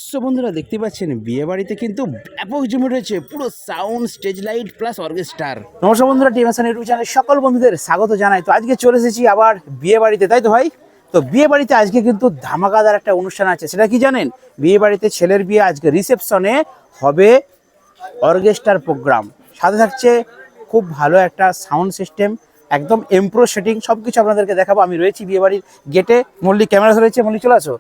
So বন্ধুরা দেখতে পাচ্ছেন বিয়ে বাড়িতে কিন্তু ব্যাপক জমে রয়েছে পুরো সাউন্ড স্টেজ লাইট প্লাস অর্কেস্ট্রার। নমস্কার বন্ধুরা, টিএমএসএন ইউটিউব চ্যানেলে সকল বন্ধুদের স্বাগত জানাই। তো আজকে চলে এসেছি আবার বিয়ে বাড়িতে, তাই তো ভাই? তো বিয়ে বাড়িতে আজকে কিন্তু ধামাকাদার একটা অনুষ্ঠান আছে, সেটা কি জানেন? বিয়ে বাড়িতে ছেলের বিয়ে, আজকে রিসেপশনে হবে অর্কেস্ট্রার প্রোগ্রাম, সাথে থাকছে খুব ভালো একটা সাউন্ড সিস্টেম, একদম এমপ্রো সেটিং, সব কিছু আপনাদেরকে দেখাবো। আমি রয়েছি বিয়েবাড়ির গেটে, মল্লিক ক্যামেরা ধরেছে, মল্লিক চলে আসো।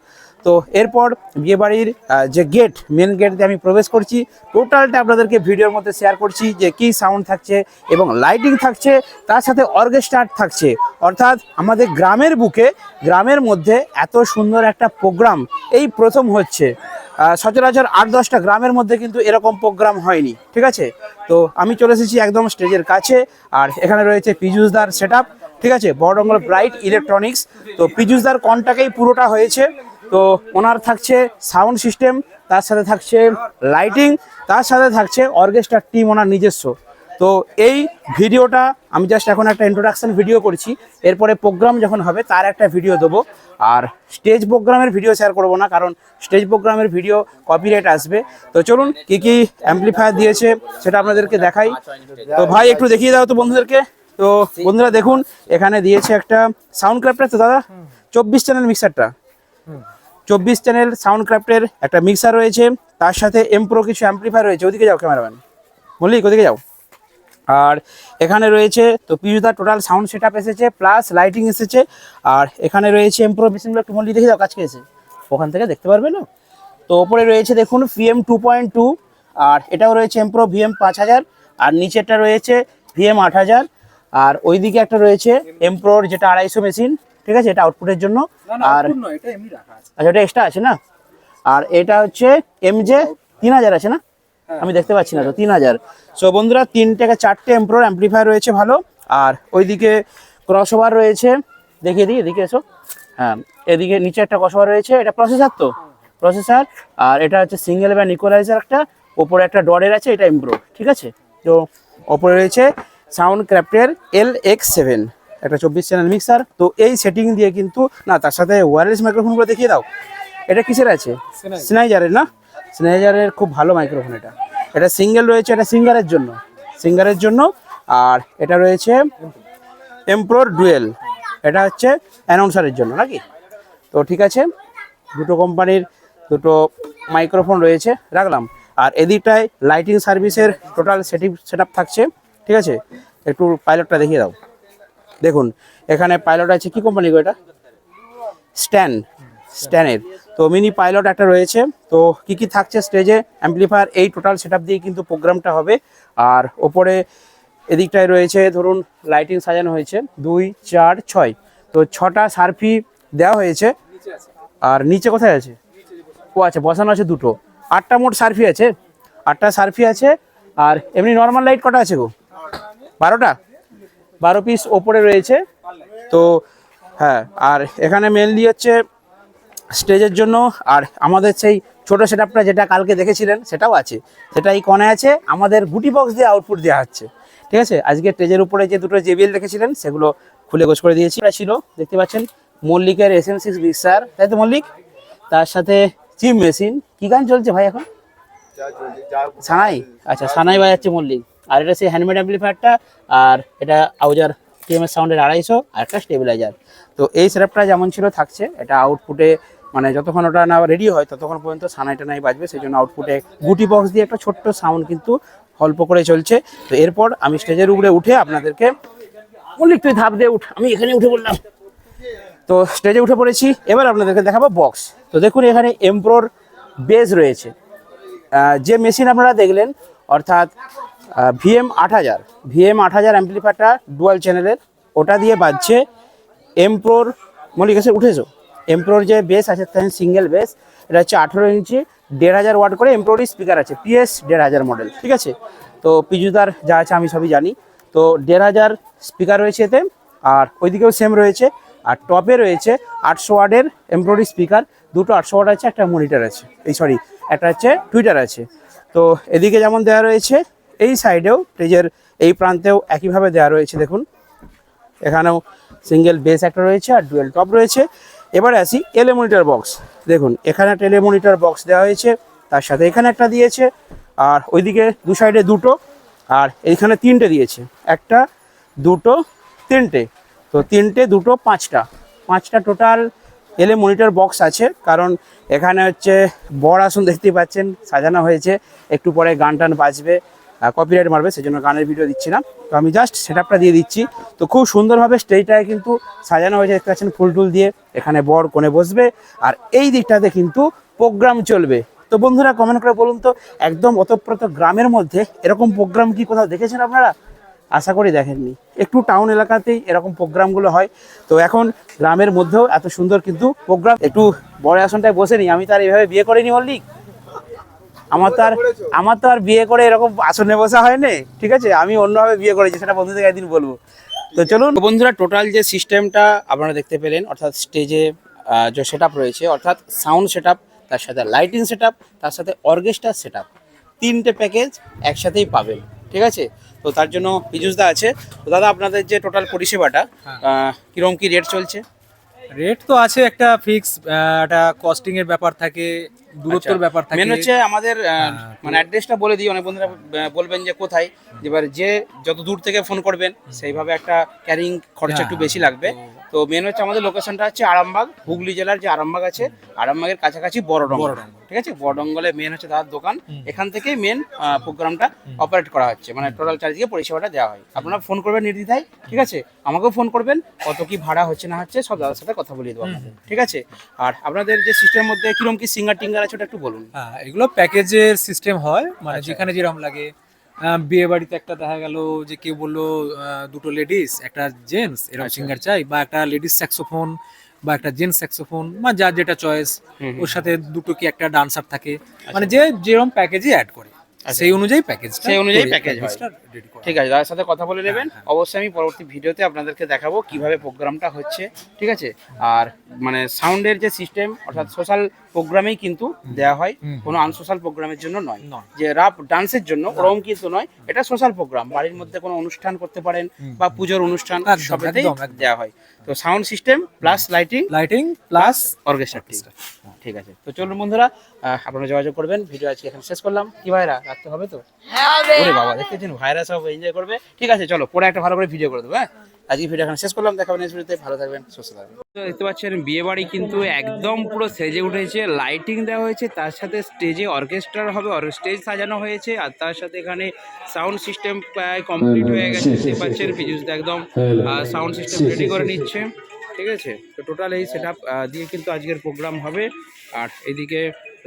তো এরপর বিয়েবাড়ির যে গেট, মেন গেট দিয়ে আমি প্রবেশ করছি, টোটালটা আপনাদেরকে ভিডিওর মধ্যে শেয়ার করছি যে কী সাউন্ড থাকছে এবং লাইটিং থাকছে, তার সাথে অর্কেস্ট্রা থাকছে। অর্থাৎ আমাদের গ্রামের বুকে, গ্রামের মধ্যে এত সুন্দর একটা প্রোগ্রাম এই প্রথম হচ্ছে। সচরাচর 8-10টা গ্রামের মধ্যে কিন্তু এরকম প্রোগ্রাম হয়নি, ঠিক আছে? তো আমি চলে এসেছি একদম স্টেজের কাছে, আর এখানে রয়েছে পীযূষদার সেটআপ, ঠিক আছে, বড়ঙ্গল ব্রাইট ইলেকট্রনিক্স। তো পীযূষদার কনটাকেই পুরোটা হয়েছে। তো ওনার থাকছে সাউন্ড সিস্টেম, তার সাথে থাকছে লাইটিং, তার সাথে থাকছে অর্কেস্ট্রার টিম ওনার নিজস্ব। তো এই ভিডিওটা আমি জাস্ট এখন একটা ইন্ট্রোডাকশন ভিডিও করছি, এরপরে প্রোগ্রাম যখন হবে তার একটা ভিডিও দেবো। আর স্টেজ প্রোগ্রামের ভিডিও শেয়ার করবো না, কারণ স্টেজ প্রোগ্রামের ভিডিও কপিরাইট আসবে। তো চলুন কি কি অ্যাম্পলিফায়ার দিয়েছে সেটা আপনাদেরকে দেখাই। তো ভাই একটু দেখিয়ে দাও তো বন্ধুদেরকে। তো বন্ধুরা দেখুন, এখানে দিয়েছে একটা সাউন্ড ক্রাফটার। তো দাদা 24 চ্যানেল মিক্সারটা, 24 চ্যানেল সাউন্ড ক্রাফটের একটা মিক্সার রয়েছে, তার সাথে এমপ্রো কিছু অ্যাম্পলিফায়ার রয়েছে। ওদিকে যাও ক্যামেরাম্যান, মল্লিক ওদিকে যাও। আর এখানে রয়েছে তো পীযূষদার টোটাল সাউন্ড সেটআপ এসেছে, প্লাস লাইটিং এসেছে। আর এখানে রয়েছে এমপ্রো মেশিনগুলো, একটু মল্লিক দেখে দাও, কাছকে এসে ওখান থেকে দেখতে পারবে না? তো ওপরে রয়েছে দেখুন VM 2.2, আর এটাও রয়েছে এমপ্রো VM 5000, আর নিচেরটা রয়েছে VM 8000, আর ওইদিকে একটা রয়েছে এমপ্রোর যেটা 250 মেশিন, ঠিক আছে, এটা আউটপুটের জন্য। আর আচ্ছা, ওটা এক্সট্রা আছে না? আর এটা হচ্ছে MJ 3000 আছে না? আমি দেখতে পাচ্ছি না তো, 3000। সো বন্ধুরা 3 থেকে 4টে এমপ্রোর অ্যাম্পলিফায়ার রয়েছে ভালো। আর ওইদিকে ক্রসওভার রয়েছে, দেখিয়ে দিই, এদিকে এসো। হ্যাঁ, এদিকে নিচে একটা ক্রসওভার রয়েছে, এটা প্রসেসর, তো প্রসেসর। আর এটা হচ্ছে সিঙ্গেল ব্যান্ড ইকুয়ালাইজার একটা, ওপরে একটা ডরের আছে, এটা এমপ্রো, ঠিক আছে। তো ওপরে রয়েছে সাউন্ড ক্রাফটের LX7, একটা 24 চ্যানেল মিক্সার। তো এই সেটিং দিয়ে কিন্তু না, তার সাথে ওয়্যারলেস মাইক্রোফোনগুলো দেখিয়ে দাও। এটা কিসের আছে? স্নাইজারের না? স্নাইজারের খুব ভালো মাইক্রোফোন এটা। এটা সিঙ্গেল রয়েছে, এটা সিঙ্গারের জন্য। আর এটা রয়েছে এমপ্রোর ডুয়েল, এটা হচ্ছে অ্যানাউন্সারের জন্য নাকি? তো ঠিক আছে, দুটো কোম্পানির দুটো মাইক্রোফোন রয়েছে, রাখলাম। আর এদিকটায় লাইটিং সার্ভিসের টোটাল সেটআপ থাকছে, ঠিক আছে। একটু পাইলটটা দেখিয়ে দাও। দেখুন এখানে পাইলট আছে, কি কোম্পানি গো এটা? স্ট্যানের। তো মিনি পাইলট একটা রয়েছে। তো কি কি থাকছে স্টেজে, অ্যাম্পলিফায়ার, এই টোটাল সেটআপ দিয়ে কিন্তু প্রোগ্রামটা হবে। আর ওপরে এদিকটায় রয়েছে ধরুন লাইটিং সাজানো হয়েছে 2, 4, 6, তো 6টা সার্ফি দেওয়া হয়েছে। আর নিচে কোথায় আছে? ও আচ্ছা, বসানো আছে 2টো, 8টা মোট সার্ফি আছে, 8টা সার্ফি আছে। আর এমনি নর্মাল লাইট কটা আছে গো? 12টা, 12 পিস ওপরে রয়েছে। তো হ্যাঁ, আর এখানে মেনলি হচ্ছে স্টেজের জন্য। আর আমাদের সেই ছোটো সেটআপটা যেটা কালকে দেখেছিলেন সেটাও আছে, সেটা এই কনে আছে। আমাদের গুটি বক্স দিয়ে আউটপুট দেওয়া হচ্ছে, ঠিক আছে। আজকে স্টেজের উপরে যে দুটো JBL দেখেছিলেন সেগুলো খুলে গোছ করে দিয়েছি। এটা ছিল, দেখতে পাচ্ছেন, মল্লিকের SM6 মিক্সার, তাই তো মল্লিক? তার সাথে চিম মেশিন। কি গান চলছে ভাই এখন? সানাই, আচ্ছা, সানাই বাজাচ্ছে মল্লিক। আর এটা সেই হ্যান্ডমেড অ্যাম্পলিফায়ারটা। আর এটা আউজার TMS সাউন্ডের 250, আর একটা স্টেবিলাইজার। তো এই সেটআপটা যেমন ছিল থাকছে। এটা আউটপুটে মানে যতক্ষণ ওটা না রেডি হয় ততক্ষণ পর্যন্ত সানাইটা নাই বাজবে, সেই জন্য আউটপুটে গুটি বক্স দিয়ে একটা ছোট্ট সাউন্ড কিন্তু অল্প করে চলছে। তো এরপর আমি স্টেজের উপরে উঠে আপনাদেরকে, মল্লিক তুই ধাপ দিয়ে উঠ, আমি এখানে উঠে পড়লাম। তো স্টেজে উঠে পড়েছি, এবার আপনাদেরকে দেখাবো বক্স। তো দেখুন এখানে এমপ্রোর বেস রয়েছে, যে মেশিন আপনারা দেখলেন, অর্থাৎ VM 8000 অ্যাম্পলিফায়ারটা ডুয়াল চ্যানেলের, ওটা দিয়ে বাজছে এমপ্রোর। মল্লিক কাছে উঠেছো? এমপ্রোর যে বেস আছে সিঙ্গেল বেস, এটা হচ্ছে 18 ইঞ্চি, 1500 ওয়াট করে এমপ্রোরই স্পিকার আছে, PS 1500 মডেল, ঠিক আছে। তো পীযূষদার যা আছে আমি সবই জানি। তো 1500 স্পিকার রয়েছে এতে। আর ওইদিকেও সেম রয়েছে। আর টপে রয়েছে 800 ওয়াটের এমপ্রোরই স্পিকার, দুটো 800 ওয়াট আছে, একটা মনিটর আছে, একটা হচ্ছে টুইটার আছে। তো এদিকে যেমন দেওয়া রয়েছে, এই সাইডেও স্টেজের এই প্রান্তেও একইভাবে দেওয়া রয়েছে। দেখুন এখানেও সিঙ্গেল বেস একটা রয়েছে আর ডুয়েল টপ রয়েছে। এবারে আসি এলেমনিটার বক্স। দেখুন এখানে একটা এলেমনিটার বক্স দেওয়া হয়েছে, তার সাথে এখানে একটা দিয়েছে, আর ওইদিকে দু সাইডে দুটো, আর এইখানে তিনটে দিয়েছে, একটা দুটো তিনটে, তো তিনটে দুটো পাঁচটা টোটাল মনিটর বক্স আছে। কারণ এখানে হচ্ছে বড় আসন দেখতেই পাচ্ছেন সাজানো হয়েছে, একটু পরে গান টান বাজবে, কপিরাইট মারবে, সেই জন্য গানের ভিডিও দিচ্ছি না। তো আমি জাস্ট সেটআপটা দিয়ে দিচ্ছি। তো খুব সুন্দরভাবে স্টেজটায় কিন্তু সাজানো হয়েছে, দেখতে পাচ্ছেন ফুল টুল দিয়ে। এখানে বর কোণে বসবে, আর এই দিকটাতে কিন্তু প্রোগ্রাম চলবে। তো বন্ধুরা কমেন্ট করে বলুন তো, একদম অতপ্রত গ্রামের মধ্যে এরকম প্রোগ্রাম কি কোথাও দেখেছেন আপনারা? আশা করি দেখেননি। একটু টাউন এলাকাতেই এরকম প্রোগ্রামগুলো হয়, তো এখন গ্রামের মধ্যেও এত সুন্দর কিন্তু প্রোগ্রাম। একটু বড় আসনটায় বসে নিই, আমি তো আর এইভাবে বিয়ে করিনি মল্লিক, আমার তো আর বিয়ে করে এরকম আসনে বসা হয়নি, ঠিক আছে? আমি অন্যভাবে বিয়ে করেছি, সেটা বন্ধুদের একদিন বলবো। তো চলুন বন্ধুরা, টোটাল যে সিস্টেমটা আপনারা দেখতে পেলেন, অর্থাৎ স্টেজে যে সেটআপ রয়েছে, অর্থাৎ সাউন্ড সেটআপ, তার সাথে লাইটিং সেটআপ, তার সাথে অর্কেস্ট্রা সেটআপ, তিনটে প্যাকেজ একসাথেই পাবেন, ঠিক আছে? তো তার জন্য পীযুষদা আছে। তো দাদা আপনাদের যে টোটাল পরিষেবাটা কিরকম কি রেট চলছে? রেট তো আছে, একটা ফিক্স, একটা কস্টিং এর ব্যাপার থাকে, দূরত্বের ব্যাপার থাকে। মেন হচ্ছে আমাদের মানে অ্যাড্রেসটা বলে দিই, অনেক বন্ধুরা বলবেন যে কোথায়, এবার যে যত দূর থেকে ফোন করবেন সেইভাবে একটা ক্যারিং খরচা একটু বেশি লাগবে। তো মেন হচ্ছে আমাদের লোকেশনটা হচ্ছে আরামবাগ, হুগলি জেলার যে আরামবাগ আছে, আরামবাগের কাছাকাছি বড়ডঙ্গল, ঠিক আছে? বড়ডঙ্গলে মেন হচ্ছে দাদার দোকান, এখান থেকে মেন প্রোগ্রামটা অপারেট করা হচ্ছে, মানে টোটাল চারিদিকে পরিষেবাটা দেওয়া হয়। আপনারা ফোন করবেন নির্দ্বিধায়, ঠিক আছে? আমাকেও ফোন করবেন, কত কি ভাড়া হচ্ছে না হচ্ছে সব দাদার সাথে কথা বলিয়ে দেবো আপনাদের, ঠিক আছে? আর আপনাদের যে সিস্টেমের মধ্যে কিরকম কি সিঙ্গার টিঙ্গার আছে ওটা একটু বলুন। হ্যাঁ, এগুলো প্যাকেজের সিস্টেম হয়, মানে যেখানে যেরকম লাগে। বিয়ে বাড়িতে একটা দেখা গেল যে কেউ বললো দুটো লেডিস একটা জেন্টস এরকম সিঙ্গার চাই, বা একটা লেডিস স্যাক্সোফোন বা একটা জেন্টস স্যাক্সোফোন, বা যার যেটা চয়েস, ওর সাথে দুটো কি একটা ডান্সার থাকে, মানে যে যেরকম প্যাকেজে অ্যাড করে সেই অনুযায়ী প্যাকেজ রেডি করা। ঠিক আছে, দাদার সাথে কথা বলে নেবেন। অবশ্যই আমি পরবর্তী ভিডিওতে আপনাদেরকে দেখাবো কিভাবে প্রোগ্রামটা হচ্ছে, ঠিক আছে? আর মানে সাউন্ডের যে সিস্টেম, অর্থাৎ সোশ্যাল প্রোগ্রামেই কিন্তু দেওয়া হয়, কোনো আনসোশ্যাল প্রোগ্রামের জন্য নয়, যে রাপ ডান্সের জন্য ওরকম কিন্তু নয়। এটা সোশ্যাল প্রোগ্রাম, বাড়ির মধ্যে কোনো অনুষ্ঠান করতে পারেন বা পুজোর অনুষ্ঠান, সবেতেই দেওয়া হয়। তো sound system plus lighting plus orchestra, ঠিক আছে? তো চলুন বন্ধুরা, আপনারা যোগাযোগ করবেন। ভিডিও আজকে এখানে শেষ করলাম। কি ভাইরা, রাখতে হবে তো? ওরে বাবা, দেখতেছেন ভাইরা সব এনজয় করবে, ঠিক আছে? চলো পরে একটা ভালো করে ভিডিও করে দেবো। হ্যাঁ, আজকে ভিডিও এখানে শেষ করলাম, দেখাবেন নেক্সট ভিডিওতে। ভালো থাকবেন, সুস্থ থাকবেন। দেখতে পাচ্ছেন বিয়ে বাড়ি কিন্তু একদম পুরো সেজে উঠেছে, লাইটিং দেওয়া হয়েছে, তার সাথে স্টেজে অর্কেস্ট্রা হবে, স্টেজ সাজানো হয়েছে, আর তার সাথে এখানে সাউন্ড সিস্টেম প্রায় কমপ্লিট হয়ে গেছে। দেখতে পাচ্ছেন পীযুষদা একদম সাউন্ড সিস্টেম রেডি করে নিচ্ছে, ঠিক আছে? তো টোটাল এই সেটআপ দিয়ে কিন্তু আজকের প্রোগ্রাম হবে, আর এদিকে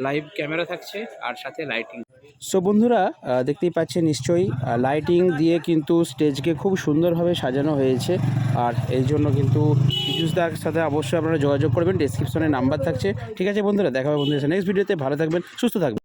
লাইভ ক্যামেরা থাকছে আর সাথে লাইটিং। সো বন্ধুরা দেখতেই পাচ্ছেন নিশ্চয়ই, লাইটিং দিয়ে কিন্তু স্টেজকে খুব সুন্দরভাবে সাজানো হয়েছে। আর এই জন্য কিন্তু পীযুষদার সাথে অবশ্যই আপনারা যোগাযোগ করবেন, ডেসক্রিপশনে নাম্বার থাকছে, ঠিক আছে বন্ধুরা? দেখা হবে বন্ধুদের নেক্সট ভিডিওতে। ভালো থাকবেন, সুস্থ থাকবেন।